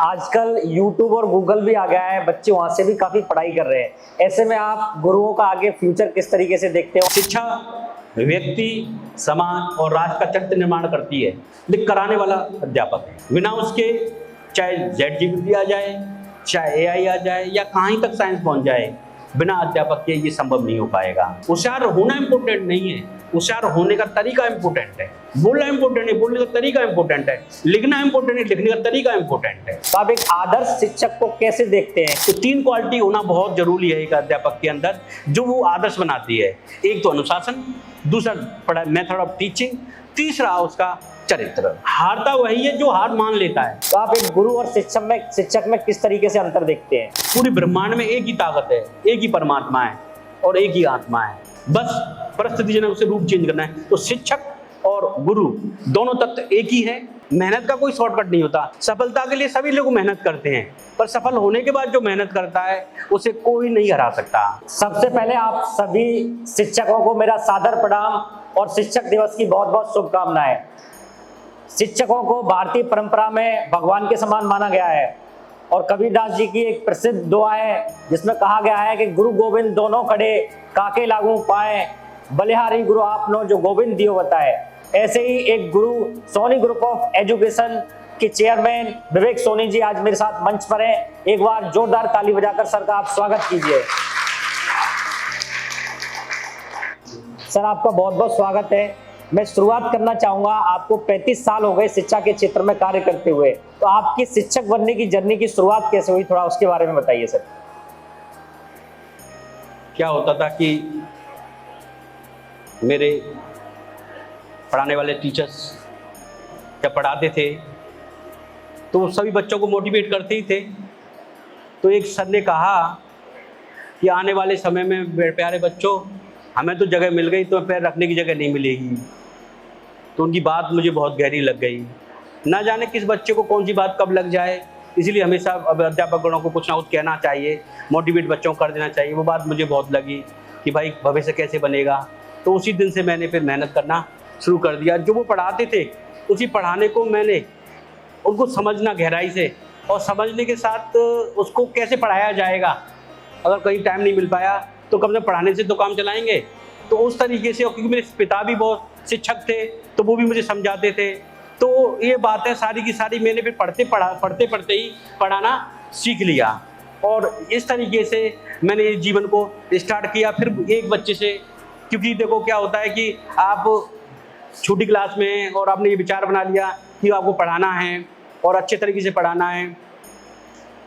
आजकल YouTube और Google भी आ गया है, बच्चे वहां से भी काफी पढ़ाई कर रहे हैं। ऐसे में आप गुरुओं का आगे फ्यूचर किस तरीके से देखते हो? शिक्षा व्यक्ति, समाज और राष्ट्र का चरित्र निर्माण करती है, लिख कराने वाला अध्यापक है। बिना उसके चाहे ZGPT आ जाए, चाहे AI आ जाए या कहीं तक साइंस पहुंच जाए, बिना अध्यापक के ये संभव नहीं हो पाएगा। होशियार होना इम्पोर्टेंट नहीं है, होशियार होने का तरीका इम्पोर्टेंट है। बोलना इम्पोर्टेंट है, बोलने का तरीका इम्पोर्टेंट है। लिखना इम्पोर्टेंट है, लिखने का तरीका इम्पोर्टेंट है। तो आप एक आदर्श शिक्षक को कैसे देखते हैं? तो 3 क्वालिटी होना बहुत जरूरी है एक अध्यापक के अंदर, जो वो आदर्श बनाती है। एक तो अनुशासन, दूसरा मेथड ऑफ टीचिंग, तीसरा उसका चरित्र। हारता वही है जो हार मान लेता है। तो आप एक गुरु और शिक्षक में किस तरीके से अंतर देखते हैं? पूरी ब्रह्मांड में एक ही ताकत है, एक ही परमात्मा है और एक ही आत्मा है। बस परिस्थितिजनक से रूप चेंज करना है। तो शिक्षक और गुरु दोनों तत्व एक ही है। मेहनत का कोई शॉर्टकट नहीं होता। सफलता के लिए सभी लोग मेहनत करते हैं, पर सफल होने के बाद जो मेहनत करता है उसे कोई नहीं हरा सकता। सबसे पहले आप सभी शिक्षकों को मेरा सादर प्रणाम और शिक्षक दिवस की बहुत बहुत शुभकामनाएं। शिक्षकों को भारतीय परंपरा में भगवान के समान माना गया है और कबीरदास जी की एक प्रसिद्ध दुआ है जिसमें कहा गया है कि गुरु गोविंद दोनों खड़े काके लागू पाए, बलिहारी गुरु आपनो जो गोविंद दियो बताए। ऐसे ही एक गुरु सोनी ग्रुप ऑफ एजुकेशन के चेयरमैन विवेक सोनी जी आज मेरे साथ मंच पर हैं। एक बार जोरदार ताली बजाकर सर का आप स्वागत कीजिए। सर आपका बहुत बहुत स्वागत है। मैं शुरुआत करना चाहूंगा, आपको 35 साल हो गए शिक्षा के क्षेत्र में कार्य करते हुए, तो आपकी शिक्षक बनने की जर्नी की शुरुआत कैसे हुई, थोड़ा उसके बारे में बताइए सर। क्या होता था कि मेरे पढ़ाने वाले टीचर्स जब पढ़ाते थे तो सभी बच्चों को मोटिवेट करते ही थे। तो एक सर ने कहा कि आने वाले समय में प्यारे बच्चों, हमें तो जगह मिल गई, तो पैर रखने की जगह नहीं मिलेगी। तो उनकी बात मुझे बहुत गहरी लग गई। ना जाने किस बच्चे को कौन सी बात कब लग जाए, इसलिए हमेशा अब अध्यापकों को कुछ ना कुछ कहना चाहिए, मोटिवेट बच्चों को कर देना चाहिए। वो बात मुझे बहुत लगी कि भाई भविष्य कैसे बनेगा। तो उसी दिन से मैंने फिर मेहनत करना शुरू कर दिया। जो वो पढ़ाते थे उसी पढ़ाने को मैंने उनको समझना गहराई से, और समझने के साथ उसको कैसे पढ़ाया जाएगा। अगर कहीं टाइम नहीं मिल पाया तो कम से कम पढ़ाने से तो काम चलाएंगे। तो उस तरीके से, क्योंकि मेरे पिता भी बहुत शिक्षक थे तो वो भी मुझे समझाते थे। तो ये बातें सारी की सारी मैंने फिर पढ़ते पढ़ते ही पढ़ाना सीख लिया, और इस तरीके से मैंने जीवन को स्टार्ट किया। फिर एक बच्चे से, क्योंकि देखो क्या होता है कि आप छोटी क्लास में हैं और आपने ये विचार बना लिया कि आपको पढ़ाना है और अच्छे तरीके से पढ़ाना है,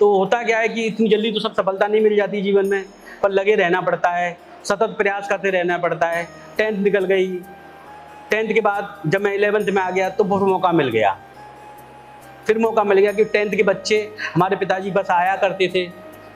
तो होता क्या है कि इतनी जल्दी तो सब सफलता नहीं मिल जाती जीवन में, पर लगे रहना पड़ता है, सतत प्रयास करते रहना पड़ता है। 10th निकल गई। 10th के बाद जब मैं 11th में आ गया तो बहुत मौका मिल गया। फिर मौका मिल गया कि 10th के बच्चे हमारे पिताजी पास आया करते थे,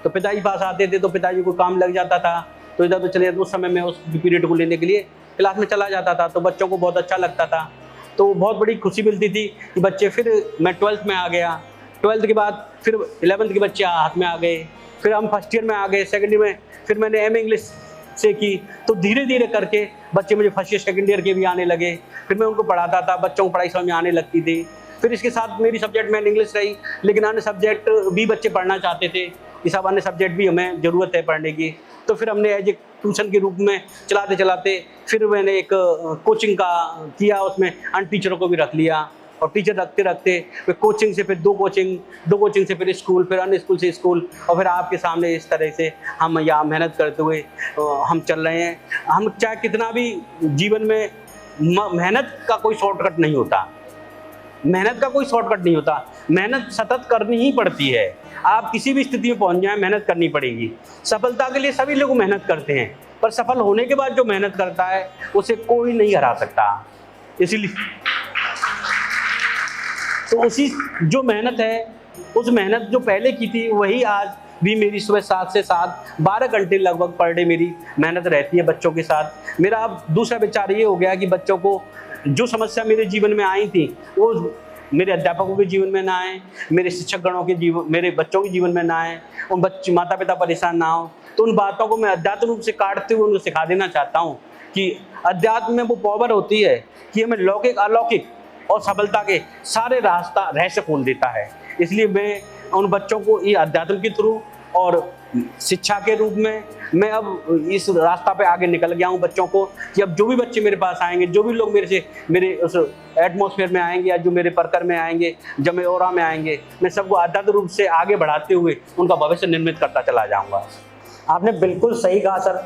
तो पिताजी पास आते थे तो पिताजी को काम लग जाता था, तो इधर तो चले जाते। उस समय मैं उस पीरियड को लेने के लिए क्लास में चला जाता था, तो बच्चों को बहुत अच्छा लगता था। तो बहुत बड़ी खुशी मिलती थी कि बच्चे। फिर मैं 12th में आ गया। 12th के बाद फिर 11th के बच्चे हाथ में आ गए। फिर हम फर्स्ट ईयर में आ गए, सेकंड ईयर में फिर मैंने MA इंग्लिश से की। तो धीरे धीरे करके बच्चे मुझे फर्स्ट ईयर सेकंड ईयर के भी आने लगे। फिर मैं उनको पढ़ाता था, बच्चों को पढ़ाई समझ में आने लगती थी। फिर इसके साथ मेरी सब्जेक्ट में इंग्लिश रही, लेकिन अन्य सब्जेक्ट भी बच्चे पढ़ना चाहते थे। ये सब अन्य सब्जेक्ट भी हमें ज़रूरत है पढ़ने की। तो फिर हमने एज ए ट्यूशन के रूप में चलाते चलाते फिर मैंने एक कोचिंग का किया, उसमें अन्य टीचरों को भी रख लिया। और टीचर रखते रखते फिर कोचिंग से फिर दो कोचिंग से फिर स्कूल, फिर अन्य स्कूल से स्कूल, और फिर आपके सामने इस तरह से हम यहाँ मेहनत करते हुए हम चल रहे हैं। हम चाहे कितना भी जीवन में, मेहनत का कोई शॉर्टकट नहीं होता, मेहनत का कोई शॉर्टकट नहीं होता। मेहनत सतत करनी ही पड़ती है। आप किसी भी स्थिति में पहुँच जाए, मेहनत करनी पड़ेगी। सफलता के लिए सभी लोग मेहनत करते हैं, पर सफल होने के बाद जो मेहनत करता है उसे कोई नहीं हरा सकता। इसीलिए तो उसी जो मेहनत है, उस मेहनत जो पहले की थी वही आज भी मेरी सुबह 7 से 7 12 घंटे लगभग पर डे मेरी मेहनत रहती है बच्चों के साथ। मेरा अब दूसरा विचार ये हो गया कि बच्चों को जो समस्या मेरे जीवन में आई थी वो मेरे अध्यापकों के जीवन में ना आए, मेरे शिक्षक गणों के जीवन, मेरे बच्चों के जीवन में ना आए, उन बच्चे माता पिता परेशान ना हो। तो उन बातों को मैं अध्यात्म रूप से काटते हुए उनको सिखा देना चाहता हूँ कि अध्यात्म में वो पावर होती है कि हमें लौकिक अलौकिक और सफलता के सारे रास्ता रहस्य खोल देता है। इसलिए मैं उन बच्चों को ये अध्यात्म के थ्रू और शिक्षा के रूप में मैं अब इस रास्ता पे आगे निकल गया हूँ बच्चों को, कि अब जो भी बच्चे मेरे पास आएंगे, जो भी लोग मेरे उस एटमॉस्फेयर में आएंगे या जो मेरे परकर में आएंगे, जब मैं ओरा में आएंगे, मैं सबको आध्यात्मिक रूप से आगे बढ़ाते हुए उनका भविष्य निर्मित करता चला जाऊँगा। आपने बिल्कुल सही कहा सर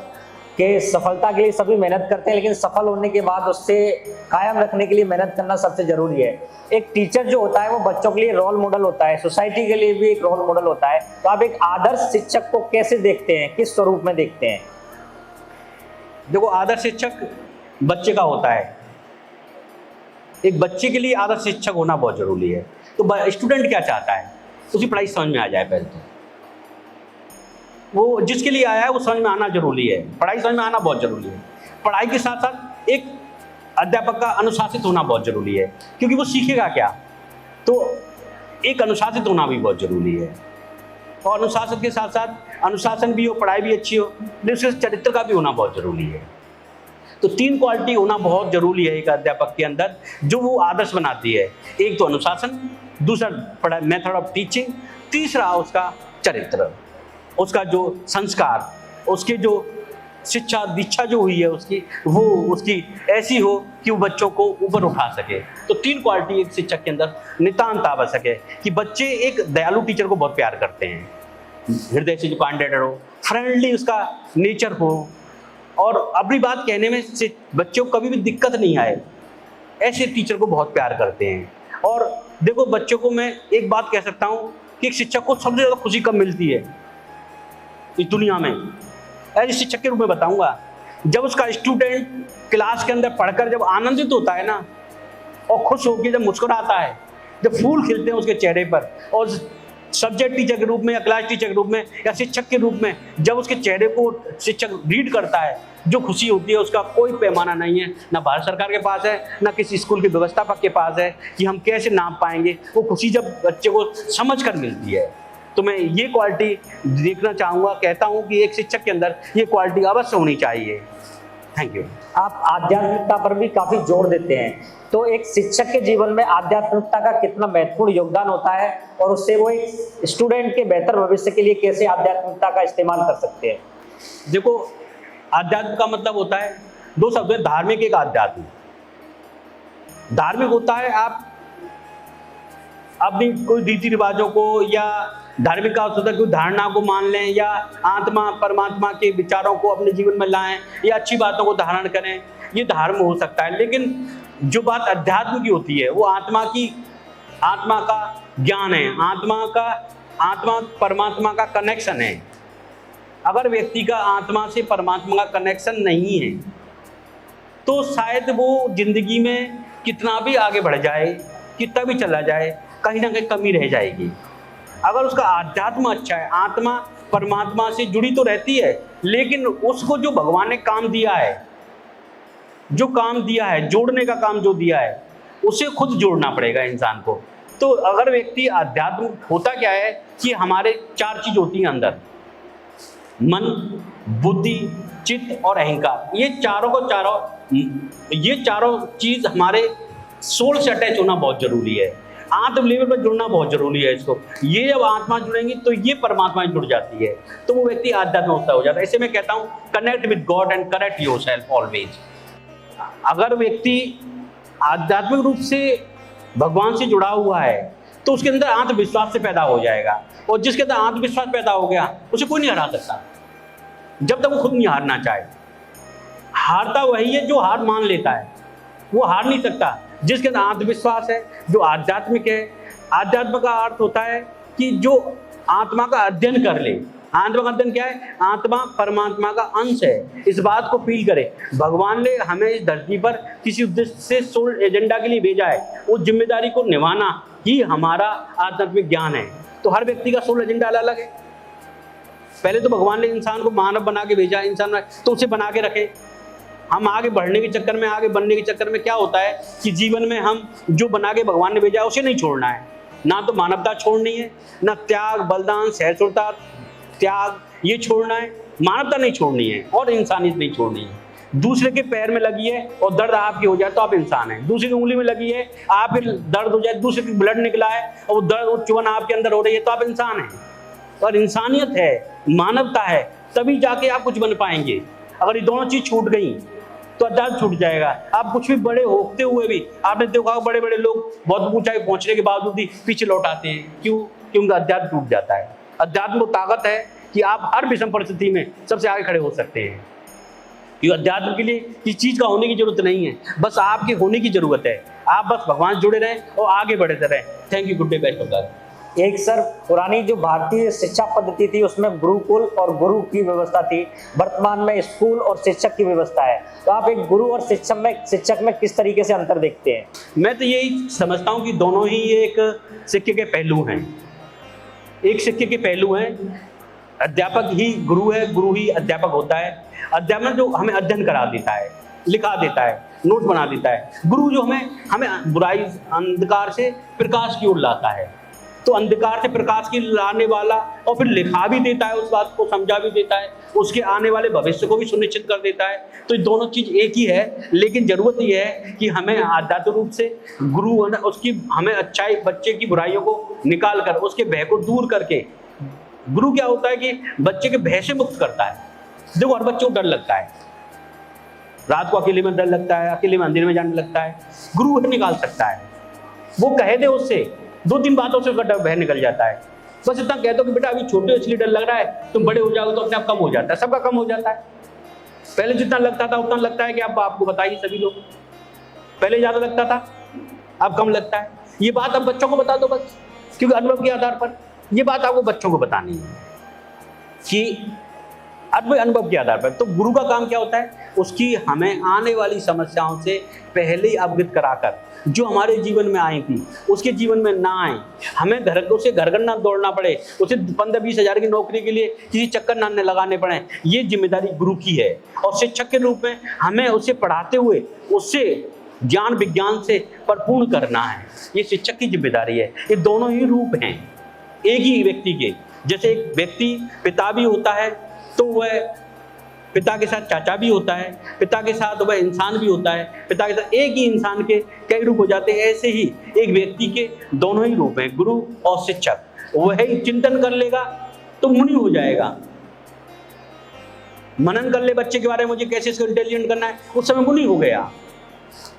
कि सफलता के लिए सभी मेहनत करते हैं, लेकिन सफल होने के बाद उससे कायम रखने के लिए मेहनत करना सबसे जरूरी है। एक टीचर जो होता है वो बच्चों के लिए रोल मॉडल होता है, सोसाइटी के लिए भी एक रोल मॉडल होता है। तो आप एक आदर्श शिक्षक को कैसे देखते हैं, किस स्वरूप में देखते हैं? देखो, आदर्श शिक्षक बच्चे का होता है। एक बच्चे के लिए आदर्श शिक्षक होना बहुत जरूरी है। तो स्टूडेंट क्या चाहता है, उसकी पढ़ाई समझ में आ जाए। पहले तो वो जिसके लिए आया है वो समझ में आना जरूरी है, पढ़ाई समझ में आना बहुत जरूरी है। पढ़ाई के साथ साथ एक अध्यापक का अनुशासित होना बहुत जरूरी है, क्योंकि वो सीखेगा क्या, तो एक अनुशासित होना भी बहुत जरूरी है। और अनुशासन के साथ साथ अनुशासन भी हो, पढ़ाई भी अच्छी हो, लेकिन उसके चरित्र का भी होना बहुत जरूरी है। तो 3 क्वालिटी होना बहुत जरूरी है एक अध्यापक के अंदर, जो वो आदर्श बनाती है। एक तो अनुशासन, दूसरा मेथड ऑफ टीचिंग, तीसरा उसका चरित्र, उसका जो संस्कार, उसके जो शिक्षा दीक्षा जो हुई है उसकी, वो उसकी ऐसी हो कि वो बच्चों को ऊपर उठा सके। तो 3 क्वालिटी एक शिक्षक के अंदर नितांत आवश्यक है कि बच्चे एक दयालु टीचर को बहुत प्यार करते हैं, हृदय से जो कैंडिडेट हो, फ्रेंडली उसका नेचर हो, और अपनी बात कहने में बच्चों को कभी भी दिक्कत नहीं आए, ऐसे टीचर को बहुत प्यार करते हैं। और देखो, बच्चों को मैं एक बात कह सकता हूँ कि एक शिक्षक को सबसे ज़्यादा खुशी कब मिलती है इस दुनिया में, एज शिक्षक के रूप में बताऊंगा, जब उसका स्टूडेंट क्लास के अंदर पढ़कर जब आनंदित होता है ना, और खुश होकर जब मुस्कुराता है, जब फूल खिलते हैं उसके चेहरे पर, और सब्जेक्ट टीचर के रूप में या क्लास टीचर के रूप में या शिक्षक के रूप में जब उसके चेहरे को शिक्षक रीड करता है, जो खुशी होती है उसका कोई पैमाना नहीं है, ना भारत सरकार के पास है, ना किसी स्कूल के व्यवस्थापक के पास है कि हम कैसे नाप पाएंगे। वो खुशी जब बच्चे को समझ कर मिलती है। तो मैं ये क्वालिटी देखना चाहूँगा, कहता हूँ कि एक शिक्षक के अंदर ये क्वालिटी अवश्य होनी चाहिए। Thank you. आप आध्यात्मिकता पर भी काफी जोर देते हैं, तो एक शिक्षक के जीवन में आध्यात्मिकता का कितना महत्वपूर्ण योगदान होता है, और उससे वो एक स्टूडेंट के बेहतर भविष्य के लिए कैसे आध्यात्मिकता का इस्तेमाल कर सकते हैं? देखो, आध्यात्म का मतलब होता है 2 शब्द है, धार्मिक एक आध्यात्म। धार्मिक होता है आप अपनी कोई रीति रिवाजों को या धार्मिक का होता है कोई धारणा को मान लें, या आत्मा परमात्मा के विचारों को अपने जीवन में लाएं, या अच्छी बातों को धारण करें, ये धर्म हो सकता है। लेकिन जो बात अध्यात्म की होती है वो आत्मा का ज्ञान है, आत्मा परमात्मा का कनेक्शन है। अगर व्यक्ति का आत्मा से परमात्मा का कनेक्शन नहीं है तो शायद वो जिंदगी में कितना भी आगे बढ़ जाए, कितना भी चला जाए, कहीं ना कहीं कमी रह जाएगी। अगर उसका आध्यात्म अच्छा है, आत्मा परमात्मा से जुड़ी तो रहती है, लेकिन उसको जो भगवान ने काम दिया है, जोड़ने का काम जो दिया है, उसे खुद जोड़ना पड़ेगा इंसान को। तो अगर व्यक्ति आध्यात्म, होता क्या है कि हमारे 4 चीज होती हैं अंदर, मन, बुद्धि, चित्त और अहंकार। ये चारों चीज हमारे सोल से अटैच होना बहुत जरूरी है, आत्म लेवल पर जुड़ना बहुत जरूरी है इसको। ये जब आत्मा जुड़ेंगी तो ये परमात्मा जुड़ जाती है, तो वो व्यक्ति आध्यात्मिक हो जाता है। ऐसे मैं कहता हूँ, connect with God and correct yourself always. अगर व्यक्ति आध्यात्मिक रूप से भगवान से जुड़ा हुआ है तो उसके अंदर आत्मविश्वास से पैदा हो जाएगा, और जिसके अंदर आत्मविश्वास पैदा हो गया उसे कोई नहीं हरा सकता, जब तक वो खुद नहीं हारना चाहे। हारता वही है जो हार मान लेता है, वो हार नहीं सकता जिसके अंदर आत्मविश्वास है, जो आध्यात्मिक है। आध्यात्म का अर्थ होता है कि जो आत्मा का अध्ययन कर ले। आत्मा का अध्ययन क्या है? आत्मा परमात्मा का अंश है, इस बात को फील करे। भगवान ने हमें इस धरती पर किसी उद्देश्य से सोल एजेंडा के लिए भेजा है, उस जिम्मेदारी को निभाना ही हमारा आध्यात्मिक ज्ञान है। तो हर व्यक्ति का सोल एजेंडा अलग अलग है। पहले तो भगवान ने इंसान को मानव बना के भेजा, इंसान तो उसे बना के रखे। हम आगे बढ़ने के चक्कर में, आगे बनने के चक्कर में क्या होता है कि जीवन में हम जो बना के भगवान ने भेजा है उसे नहीं छोड़ना है। ना तो मानवता छोड़नी है, ना त्याग, बलिदान, सहिष्णुता, त्याग ये छोड़ना है, मानवता नहीं छोड़नी है और इंसानियत नहीं छोड़नी है। दूसरे के पैर में लगी है और दर्द आपकी हो जाए तो आप इंसान हैं। दूसरे की उंगली में लगी है, आपके दर्द हो जाए, दूसरे की ब्लड निकला है और वो दर्द और चुभन आपके अंदर हो रही है तो आप इंसान हैं। और इंसानियत है, मानवता है, तभी जाके आप कुछ बन पाएंगे। अगर ये दोनों चीज छूट गई तो अध्यात्म छूट जाएगा। आप कुछ भी बड़े होते हुए भी आपने देखा बड़े बड़े लोग बहुत ऊंचाई पहुंचने के बावजूद भी पीछे लौट आते हैं। क्यों? क्योंकि अध्यात्म टूट जाता है। अध्यात्म वो ताकत है कि आप हर विषम परिस्थिति में सबसे आगे खड़े हो सकते हैं। क्योंकि अध्यात्म के लिए किसी चीज का होने की जरूरत नहीं है, बस आपके होने की जरूरत है। आप बस भगवान से जुड़े रहें और आगे बढ़ते रहें। Thank you, good day, best of luck. एक सर, पुरानी जो भारतीय शिक्षा पद्धति थी उसमें गुरुकुल और गुरु की व्यवस्था थी, वर्तमान में स्कूल और शिक्षक की व्यवस्था है। तो आप एक गुरु और शिक्षक में किस तरीके से अंतर देखते हैं? मैं तो यही समझता हूँ कि दोनों ही एक सिक्के के पहलू हैं। एक सिक्के के पहलू हैं। अध्यापक ही गुरु है, गुरु ही अध्यापक होता है। अध्यापक जो हमें अध्ययन करा देता है, लिखा देता है, नोट बना देता है। गुरु जो हमें बुराई अंधकार से प्रकाश की ओर लाता है। तो अंधकार से प्रकाश की लाने वाला और फिर लिखा भी देता है, उस बात को समझा भी देता है, उसके आने वाले भविष्य को भी सुनिश्चित कर देता है। तो ये दोनों चीज एक ही है, लेकिन जरूरत ये है कि हमें आध्यात्मिक रूप से गुरु उसकी हमें अच्छाई, बच्चे की बुराइयों को निकाल कर उसके भय को दूर करके, गुरु क्या होता है कि बच्चे के भय से मुक्त करता है। देखो हर बच्चे को डर लगता है, रात को अकेले में डर लगता है, अकेले में अंधेरे में जाने लगता है। गुरु निकाल सकता है। वो कह दे, उससे 2-3 बातों से उसका डर भय निकल जाता है। बस इतना कह दो कि बेटा अभी छोटे हो इसलिए डर लग रहा है, तुम बड़े हो जाओगे तो अपने आप कम हो जाता है। सबका कम हो जाता है। पहले जितना लगता था उतना लगता है कि अब आपको बताइए सभी लोग, पहले ज्यादा लगता था, अब कम लगता है। ये बात अब बच्चों को बता दो बस, क्योंकि अनुभव के आधार पर ये बात आपको बच्चों को बतानी है कि अनुभव के आधार पर। तो गुरु का काम क्या होता है? उसकी हमें आने वाली समस्याओं से पहले ही अवगत कराकर, जो हमारे जीवन में आई थी उसके जीवन में ना आए, हमें उसे घर घर ना दौड़ना पड़े, उसे 15-20 हज़ार की नौकरी के लिए किसी चक्कर ना लगाने पड़े, ये जिम्मेदारी गुरु की है। और शिक्षक के रूप में हमें उसे पढ़ाते हुए उससे ज्ञान विज्ञान से परिपूर्ण करना है, ये शिक्षक की जिम्मेदारी है। ये दोनों ही रूप हैं एक ही व्यक्ति के। जैसे एक व्यक्ति पिता भी होता है तो वह पिता के साथ चाचा भी होता है, पिता के साथ वह इंसान भी होता है, पिता के साथ एक ही इंसान के कई रूप हो जाते हैं। ऐसे ही एक व्यक्ति के दोनों ही रूप हैं, गुरु और शिक्षक। वही चिंतन कर लेगा तो मुनि हो जाएगा। मनन कर ले बच्चे के बारे में, मुझे कैसे इसको इंटेलिजेंट करना है, उस समय मुनि हो गया।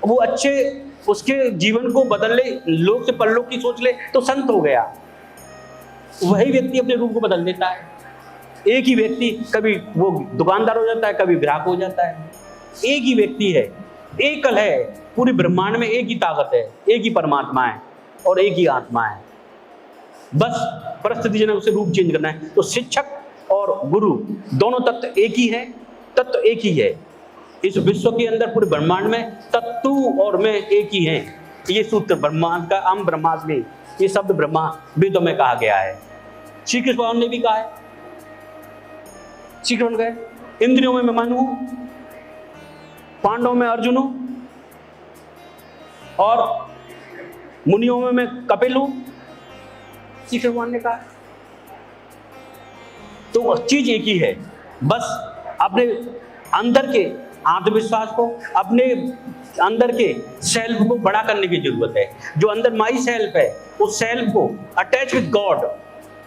वो अच्छे उसके जीवन को बदल ले, लोक से परलोक की सोच ले तो संत हो गया। वही व्यक्ति अपने रूप को बदल देता है। एक ही व्यक्ति कभी वो दुकानदार हो जाता है, कभी ग्राहक हो जाता है। एक ही व्यक्ति है, एकल है, पूरी ब्रह्मांड में एक ही ताकत है, एक ही परमात्मा है और एक ही आत्मा है। बस परिस्थितिजनक उसे रूप चेंज करना है। तो शिक्षक और गुरु दोनों तत्व एक ही है, तत्व एक ही है। इस विश्व के अंदर पूरे ब्रह्मांड में तत्व और मैं एक ही हैं। ये सूत्र ब्रह्मांड का अहम ब्रह्मास्मि, ये शब्द ब्रह्मा वेदों में कहा गया है। श्री कृष्ण भगवान ने भी कहा है, श्री कृष्ण कहे इंद्रियों में मैं मन हूं, पांडवों में अर्जुन हूं और मुनियों में मैं कपिल हूं, श्री कृष्ण भगवान ने कहा। तो चीज एक ही है, बस अपने अंदर के आत्मविश्वास को, अपने अंदर के सेल्फ को बड़ा करने की जरूरत है। जो अंदर माई सेल्फ है, उस सेल्फ को अटैच विद गॉड,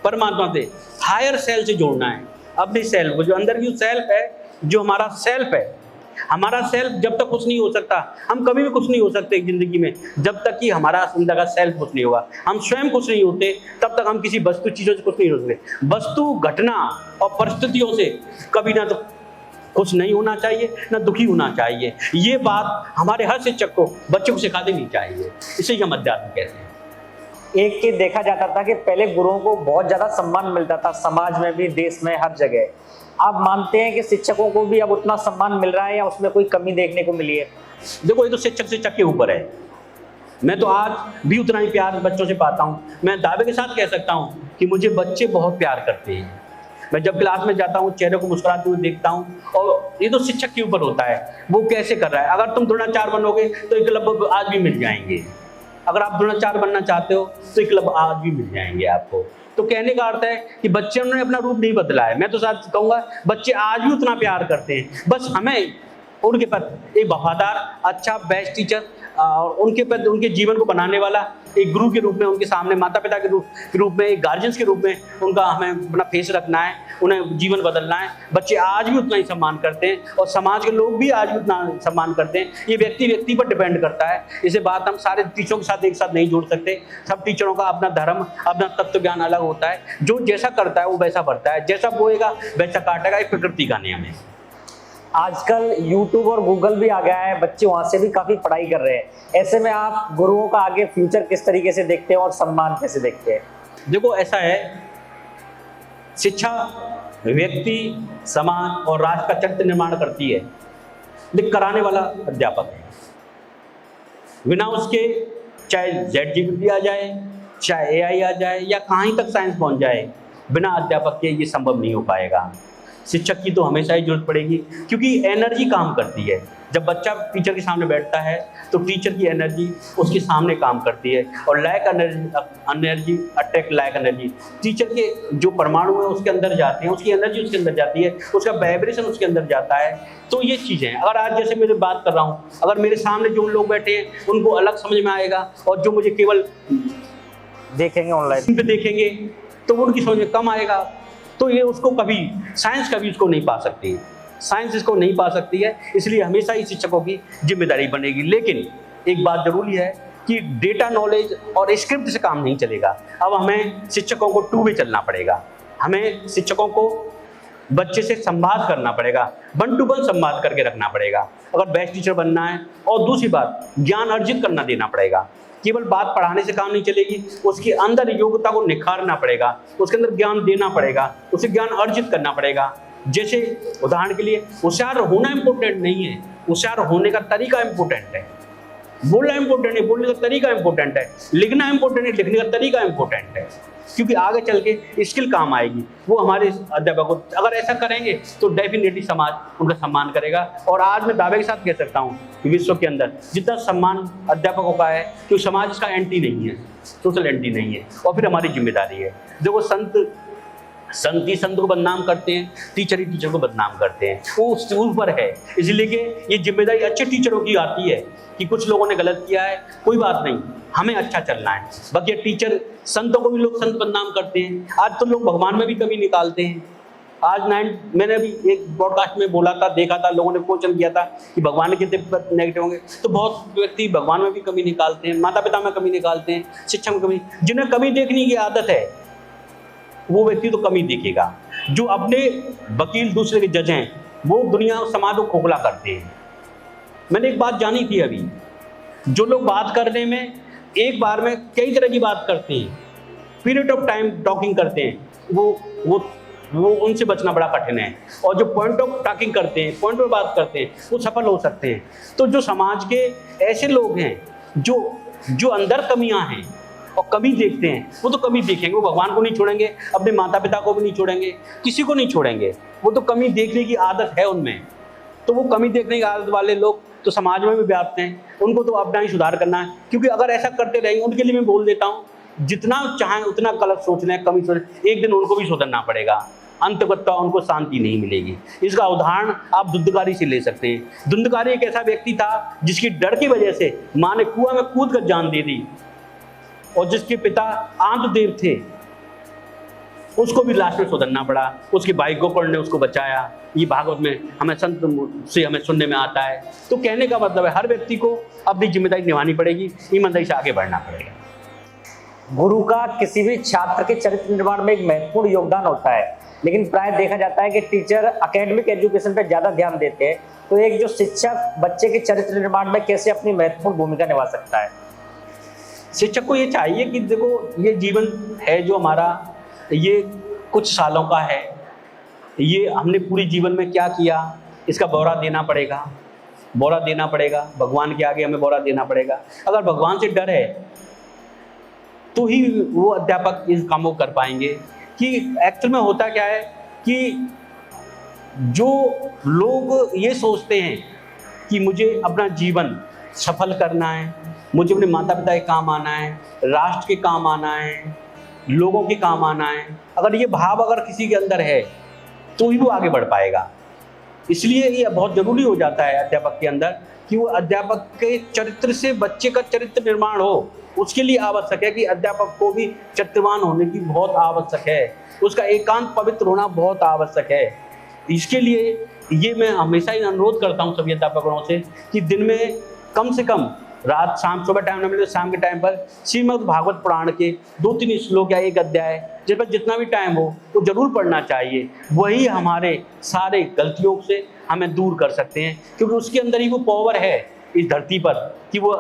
परमात्मा से, हायर सेल्फ से जोड़ना है। अपनी सेल्फ को, जो अंदर की सेल्फ है, जो हमारा सेल्फ है, हमारा सेल्फ जब तक कुछ नहीं हो सकता, हम कभी भी कुछ नहीं हो सकते जिंदगी में, जब तक कि हमारा अंदर का सेल्फ कुछ नहीं होगा। हम स्वयं कुछ नहीं होते तब तक हम किसी वस्तु चीजों से कुछ नहीं हो सकते। वस्तु, घटना और परिस्थितियों से कभी ना तो कुछ नहीं होना चाहिए, ना दुखी होना चाहिए। ये बात हमारे हर शिक्षक को बच्चों को सिखा देनी चाहिए। इसे हम अध्यात्म कहते हैं। एक के देखा जाता था कि पहले गुरुओं को बहुत ज्यादा सम्मान मिलता था, समाज में भी, देश में, हर जगह। आप मानते हैं कि शिक्षकों को भी अब उतना सम्मान मिल रहा है या उसमें कोई कमी देखने को मिली है? देखो, ये तो शिक्षक के ऊपर है। मैं तो आज भी उतना ही प्यार बच्चों से पाता हूँ। मैं दावे के साथ कह सकता हूँ कि मुझे बच्चे बहुत प्यार करते हैं। मैं जब क्लास में जाता हूँ, चेहरे को मुस्कुराते हुए देखता हूँ, और ये तो शिक्षक के ऊपर होता है, वो कैसे कर रहा है। अगर तुम द्रोणाचार्य बनोगे तो एक क्लब आज भी मिल जाएंगे। अगर आप द्रोणाचार्य बनना चाहते हो तो एक क्लब आज भी मिल जाएंगे आपको। तो कहने का अर्थ है कि बच्चे ने अपना रूप नहीं बदला है। मैं तो साथ कहूँगा बच्चे आज भी उतना प्यार करते हैं, बस हमें उनके प्रति एक वफादार, अच्छा, बेस्ट टीचर और उनके प्रति उनके जीवन को बनाने वाला एक गुरु के रूप में, उनके सामने माता पिता के रूप में, एक गार्जियंस के रूप में उनका हमें अपना फेस रखना है, उन्हें जीवन बदलना है। बच्चे आज भी उतना ही सम्मान करते हैं और समाज के लोग भी आज भी उतना सम्मान करते हैं। ये व्यक्ति पर डिपेंड करता है। इसे बात हम सारे टीचरों के साथ एक साथ नहीं जोड़ सकते। सब टीचरों का अपना धर्म, अपना तत्व ज्ञान अलग होता है। जो जैसा करता है वो वैसा बढ़ता है, जैसा बोएगा वैसा काटेगा, एक प्रकृति का नियम है। आजकल YouTube और गूगल भी आ गया है, बच्चे वहां से भी काफी पढ़ाई कर रहे हैं। ऐसे में आप गुरुओं का आगे फ्यूचर किस तरीके से देखते हैं और सम्मान कैसे देखते हैं? देखो, ऐसा है, शिक्षा व्यक्ति, समाज और राष्ट्र का चरित्र निर्माण करती है, लेकिन कराने वाला अध्यापक है। बिना उसके चाहे ZGPT आ जाए, चाहे AI आ जाए या कहीं तक साइंस पहुंच जाए, बिना अध्यापक के ये संभव नहीं हो पाएगा। शिक्षक की तो हमेशा ही जरूरत पड़ेगी, क्योंकि एनर्जी काम करती है। जब बच्चा टीचर के सामने बैठता है तो टीचर की एनर्जी उसके सामने काम करती है, और like energy attract like energy. Teacher के जो परमाणु है उसके अंदर जाते हैं, उसकी एनर्जी उसके अंदर जाती है, उसका वाइब्रेशन उसके अंदर जाता है। तो ये चीज़ें हैं। अगर आज जैसे मैं बात कर रहा हूँ, अगर मेरे सामने जो लोग बैठे हैं उनको अलग समझ में आएगा, और जो मुझे केवल देखेंगे ऑनलाइन पे देखेंगे तो उनकी समझ में कम आएगा। तो ये उसको कभी साइंस कभी उसको नहीं पा सकती, साइंस इसको नहीं पा सकती है। इसलिए हमेशा ही शिक्षकों की जिम्मेदारी बनेगी। लेकिन एक बात जरूरी है कि डेटा नॉलेज और स्क्रिप्ट से काम नहीं चलेगा। अब हमें शिक्षकों को टू वे चलना पड़ेगा। हमें शिक्षकों को बच्चे से संवाद करना पड़ेगा, 1 to 1 संवाद करके रखना पड़ेगा अगर बेस्ट टीचर बनना है। और दूसरी बात, ज्ञान अर्जित करना देना पड़ेगा। केवल बात पढ़ाने से काम नहीं चलेगी, उसके अंदर योग्यता को निखारना पड़ेगा, उसके अंदर ज्ञान देना पड़ेगा, उसे ज्ञान अर्जित करना पड़ेगा। जैसे उदाहरण के लिए, होशियार होना इंपॉर्टेंट नहीं है, होशियार होने का तरीका इंपॉर्टेंट है। बोलना इंपॉर्टेंट है, बोलने का तरीका इंपॉर्टेंट है। लिखना इंपॉर्टेंट है, लिखने का तरीका इंपॉर्टेंट है, क्योंकि आगे चल के स्किल काम आएगी। वो हमारे अध्यापक को अगर ऐसा करेंगे तो डेफिनेटली समाज उनका सम्मान करेगा। और आज मैं दावे के साथ कह सकता हूँ कि विश्व के अंदर जितना सम्मान अध्यापकों का है, क्योंकि समाज इसका एंटी नहीं है, सोशल एंटी नहीं है। और फिर हमारी जिम्मेदारी है। देखो, संत ही संत को बदनाम करते हैं, टीचर ही टीचर को बदनाम करते हैं, वो उससे ऊपर है। इसलिए कि ये जिम्मेदारी अच्छे टीचरों की आती है कि कुछ लोगों ने गलत किया है, कोई बात नहीं, हमें अच्छा चलना है। बाकी टीचर, संतों को भी लोग संत बदनाम करते हैं। आज तो लोग भगवान में भी कमी निकालते हैं। आज मैंने भी एक ब्रॉडकास्ट में बोला था, देखा था, लोगों ने क्वेश्चन किया था कि भगवान के कितने नेगेटिव होंगे। तो बहुत व्यक्ति भगवान में भी कमी निकालते हैं, माता पिता में कमी निकालते हैं, शिक्षा में कमी। जिन्हें कमी देखने की आदत है वो व्यक्ति तो कमी देखेगा। जो अपने वकील दूसरे के जज हैं वो दुनिया और समाज को खोखला करते हैं। मैंने एक बात जानी थी अभी, जो लोग बात करने में एक बार में कई तरह की बात करते हैं, पीरियड ऑफ टाइम टॉकिंग करते हैं, वो उनसे बचना बड़ा कठिन है। और जो पॉइंट ऑफ टॉकिंग करते हैं, पॉइंट पर बात करते हैं, वो सफल हो सकते हैं। तो जो समाज के ऐसे लोग हैं जो अंदर कमियां हैं और कमी देखते हैं, वो तो कमी देखेंगे। वो भगवान को नहीं छोड़ेंगे, अपने माता पिता को भी नहीं छोड़ेंगे, किसी को नहीं छोड़ेंगे। वो तो कमी देखने की आदत है उनमें। तो वो कमी देखने की आदत वाले लोग तो समाज में भी व्याप्त हैं, उनको तो अपना ही सुधार करना है। क्योंकि अगर ऐसा करते रहेंगे, उनके लिए मैं बोल देता हूँ, जितना चाहें उतना गलत सोच लें, कमी सोच, एक दिन उनको भी सुधरना पड़ेगा। अंतगत्वा उनको शांति नहीं मिलेगी। इसका उदाहरण आप धुंधकारी से ले सकते हैं। धुंधकारी एक ऐसा व्यक्ति था जिसकी डर की वजह से माँ ने कुआं में कूद कर जान दे दी, और जिसके पिता आंतदेव थे, उसको भी लास्ट में सुधरना पड़ा। उसके भाई गोकर्ण ने उसको बचाया। ये भागवत में हमें संत से हमें सुनने में आता है। तो कहने का मतलब है, हर व्यक्ति को अपनी जिम्मेदारी निभानी पड़ेगी, ईमानदारी से आगे बढ़ना पड़ेगा। गुरु का किसी भी छात्र के चरित्र निर्माण में एक महत्वपूर्ण योगदान होता है, लेकिन प्राय देखा जाता है कि टीचर एकेडमिक एजुकेशन पर ज्यादा ध्यान देते हैं। तो एक जो शिक्षक बच्चे के चरित्र निर्माण में कैसे अपनी महत्वपूर्ण भूमिका निभा सकता है? शिक्षक को ये चाहिए कि देखो, ये जीवन है जो हमारा, ये कुछ सालों का है, ये हमने पूरी जीवन में क्या किया इसका ब्यौरा देना पड़ेगा, ब्यौरा देना पड़ेगा। भगवान के आगे हमें ब्यौरा देना पड़ेगा। अगर भगवान से डर है तो ही वो अध्यापक इस कामों को कर पाएंगे। कि एक्चुअल में होता क्या है कि जो लोग ये सोचते हैं कि मुझे अपना जीवन सफल करना है, मुझे अपने माता पिता के काम आना है, राष्ट्र के काम आना है, लोगों के काम आना है, अगर ये भाव अगर किसी के अंदर है तो ही वो आगे बढ़ पाएगा। इसलिए ये बहुत जरूरी हो जाता है अध्यापक के अंदर कि वो अध्यापक के चरित्र से बच्चे का चरित्र निर्माण हो। उसके लिए आवश्यक है कि अध्यापक को भी चरित्रवान होने की बहुत आवश्यक है, उसका एकांत पवित्र होना बहुत आवश्यक है। इसके लिए ये मैं हमेशा ही अनुरोध करता हूँ सभी अध्यापकों से कि दिन में कम से कम रात शाम सुबह टाइम न मिले तो शाम के टाइम पर श्रीमद् भागवत पुराण के 2-3 श्लोक या एक अध्याय जिस पर जितना भी टाइम हो वो जरूर पढ़ना चाहिए। वही हमारे सारे गलतियों से हमें दूर कर सकते हैं, क्योंकि उसके अंदर ही वो पावर है इस धरती पर कि वो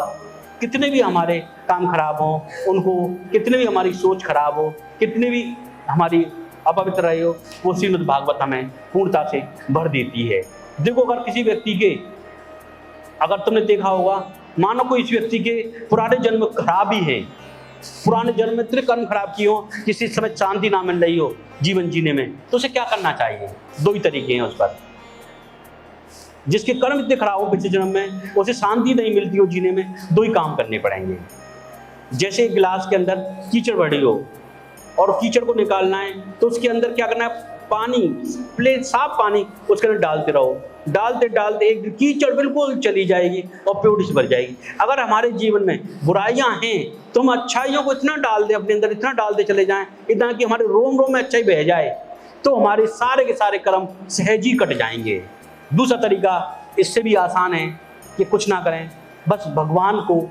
कितने भी हमारे काम खराब हों, उनको कितने भी हमारी सोच खराब हो, कितने भी हमारी अपवित्र रहे हो, वो श्रीमद् भागवत हमें पूर्णता से भर देती है। देखो अगर किसी व्यक्ति के, अगर तुमने देखा होगा, मानो कोई इस व्यक्ति के पुराने जन्म खराब ही है, पुराने जन्म में इतने कर्म खराब किए हो, किसी समय शांति ना मिल रही हो जीवन जीने में, तो उसे क्या करना चाहिए? 2 ही तरीके हैं उस पर। जिसके कर्म इतने खराब हो पिछले जन्म में, उसे शांति नहीं मिलती हो जीने में, 2 ही काम करने पड़ेंगे। जैसे एक गिलास के अंदर कीचड़ भरी हो और कीचड़ को निकालना है, तो उसके अंदर क्या करना है? पानी, प्लेन साफ पानी उसके अंदर डालते रहो, डालते डालते एक दिन कीचड़ बिल्कुल चली जाएगी और प्योरिटी से भर जाएगी। अगर हमारे जीवन में बुराइयां हैं तो हम अच्छाइयों को इतना डाल दें, अपने अंदर इतना डालते चले जाएं, इतना कि हमारे रोम रोम में अच्छाई बह जाए, तो हमारे सारे के सारे कर्म सहज ही कट जाएंगे। दूसरा तरीका इससे भी आसान है कि कुछ ना करें, बस भगवान को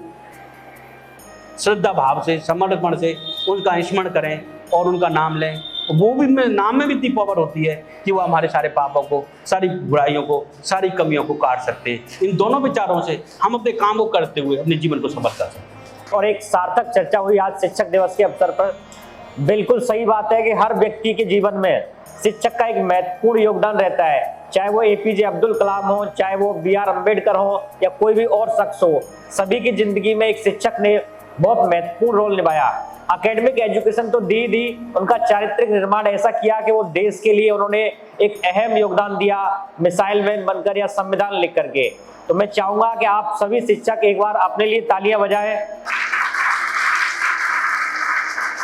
श्रद्धा भाव से, समर्पण से उनका स्मरण करें और उनका नाम लें। वो भी नाम में भी इतनी पावर होती है कि वो हमारे सारे पापों को, सारी बुराइयों को, सारी कमियों को काट सकते हैं। इन दोनों विचारों से हम अपने काम को करते हुए अपने जीवन को सफल कर सकते हैं। और एक सार्थक चर्चा हुई आज शिक्षक दिवस के अवसर पर। बिल्कुल सही बात है कि हर व्यक्ति के जीवन में शिक्षक का एक महत्वपूर्ण योगदान रहता है, चाहे वो APJ अब्दुल कलाम हो, चाहे वो BR अम्बेडकर हो या कोई भी और शख्स हो। सभी की जिंदगी में एक शिक्षक ने बहुत महत्वपूर्ण रोल निभाया। एकेडमिक एजुकेशन तो दी, उनका चारित्रिक निर्माण ऐसा किया कि वो देश के लिए उन्होंने एक अहम योगदान दिया, मिसाइल मैन बनकर या संविधान लिख करके। तो मैं चाहूंगा कि आप सभी शिक्षक एक बार अपने लिए तालियां बजाएं।